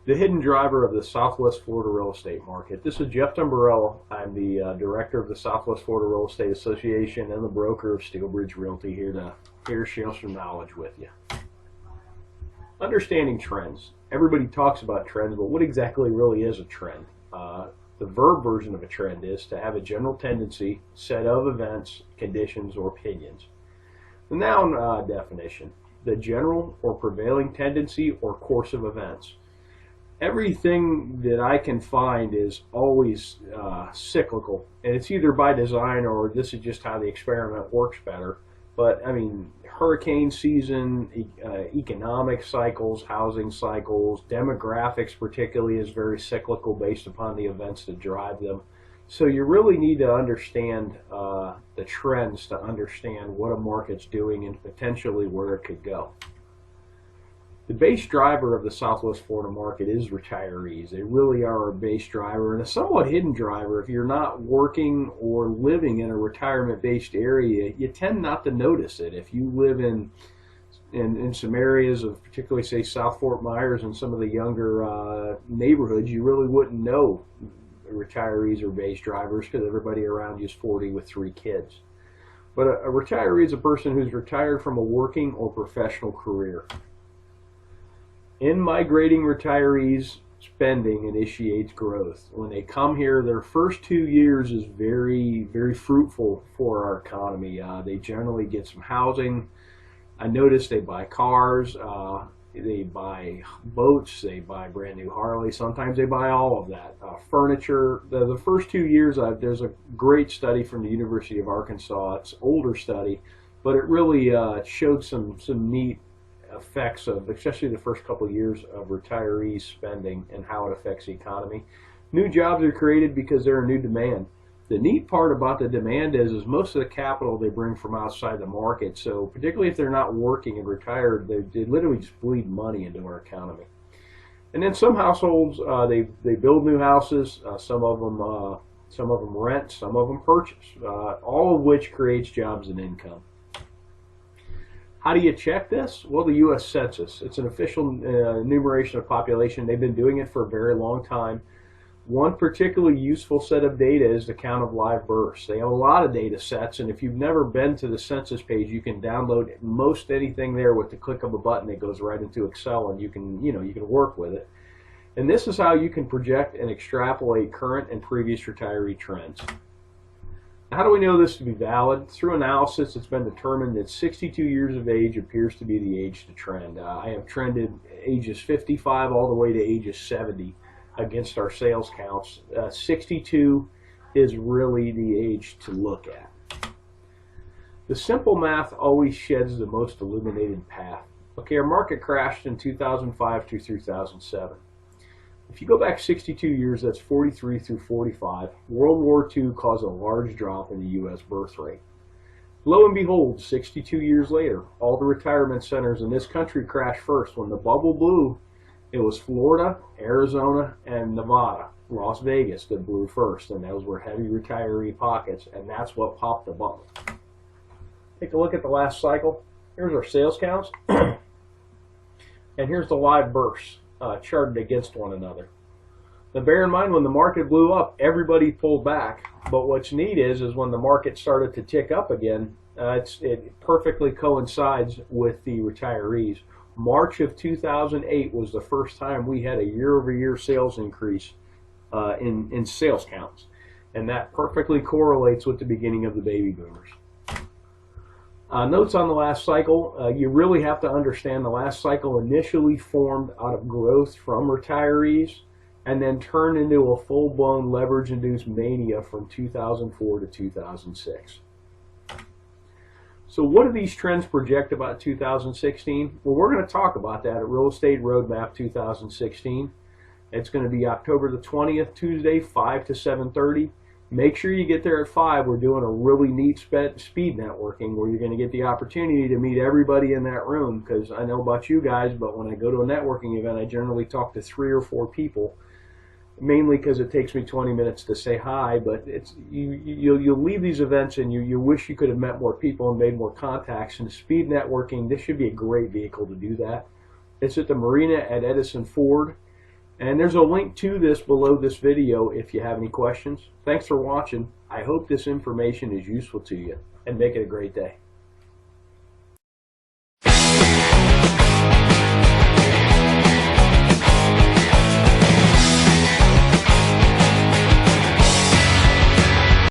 The hidden driver of the Southwest Florida real estate market. This is Jeff Dumbarella. I'm the director of the Southwest Florida Real Estate Association and the broker of Steelbridge Realty, here to share some knowledge with you. Understanding trends. Everybody talks about trends, but what exactly really is a trend? The verb version of a trend is to have a general tendency, set of events, conditions, or opinions. The noun definition: the general or prevailing tendency or course of events. Everything that I can find is always cyclical, and it's either by design or this is just how the experiment works better. But I mean, hurricane season, economic cycles, housing cycles, demographics particularly is very cyclical based upon the events that drive them. So you really need to understand the trends to understand what a market's doing and potentially where it could go. The base driver of the Southwest Florida market is retirees. They really are a base driver and a somewhat hidden driver. If you're not working or living in a retirement-based area, you tend not to notice it. If you live in some areas of particularly, say, South Fort Myers and some of the younger neighborhoods, you really wouldn't know retirees are base drivers because everybody around you is 40 with 3 kids. But a retiree is a person who's retired from a working or professional career. In migrating retirees, spending initiates growth. When they come here, their first 2 years is very, very fruitful for our economy. They generally get some housing. I notice they buy cars, they buy boats, they buy brand new Harleys. Sometimes they buy all of that. Furniture. The first 2 years, there's a great study from the University of Arkansas. It's an older study, but it really showed some neat effects of, especially the first couple of years, of retirees spending and how it affects the economy. New jobs are created because they're a new demand. The neat part about the demand is most of the capital they bring from outside the market. So particularly if they're not working and retired, they literally just bleed money into our economy. And then some households, they build new houses. Some of them rent, some of them purchase, all of which creates jobs and income. How do you check this? Well, the U.S. Census. It's an official enumeration of population. They've been doing it for a very long time. One particularly useful set of data is the count of live births. They have a lot of data sets, and if you've never been to the census page, you can download most anything there with the click of a button. It goes right into Excel, and you can work with it. And this is how you can project and extrapolate current and previous retiree trends. How do we know this to be valid? Through analysis, it's been determined that 62 years of age appears to be the age to trend. I have trended ages 55 all the way to ages 70 against our sales counts. 62 is really the age to look at. The simple math always sheds the most illuminated path. Okay, our market crashed in 2005 through 2007. If you go back 62 years, that's 43 through 45, World War II caused a large drop in the U.S. birth rate. Lo and behold, 62 years later, all the retirement centers in this country crashed first. When the bubble blew, it was Florida, Arizona, and Nevada, Las Vegas that blew first, and those were heavy retiree pockets, and that's what popped the bubble. Take a look at the last cycle. Here's our sales counts, and here's the live births. Charted against one another. Now bear in mind, when the market blew up, everybody pulled back, but what's neat is when the market started to tick up again, it perfectly coincides with the retirees. March of 2008 was the first time we had a year-over-year sales increase in sales counts, and that perfectly correlates with the beginning of the baby boomers. Notes on the last cycle. You really have to understand the last cycle initially formed out of growth from retirees and then turned into a full-blown leverage-induced mania from 2004 to 2006. So what do these trends project about 2016? Well, we're going to talk about that at Real Estate Roadmap 2016. It's going to be October the 20th, Tuesday, 5 to 7:30. Make sure you get there at 5. We're doing a really neat speed networking where you're going to get the opportunity to meet everybody in that room, because I know about you guys, but when I go to a networking event, I generally talk to 3 or 4 people, mainly because it takes me 20 minutes to say hi, but you'll leave these events and you wish you could have met more people and made more contacts. And speed networking, this should be a great vehicle to do that. It's at the marina at Edison Ford. And there's a link to this below this video if you have any questions. Thanks for watching. I hope this information is useful to you, and make it a great day.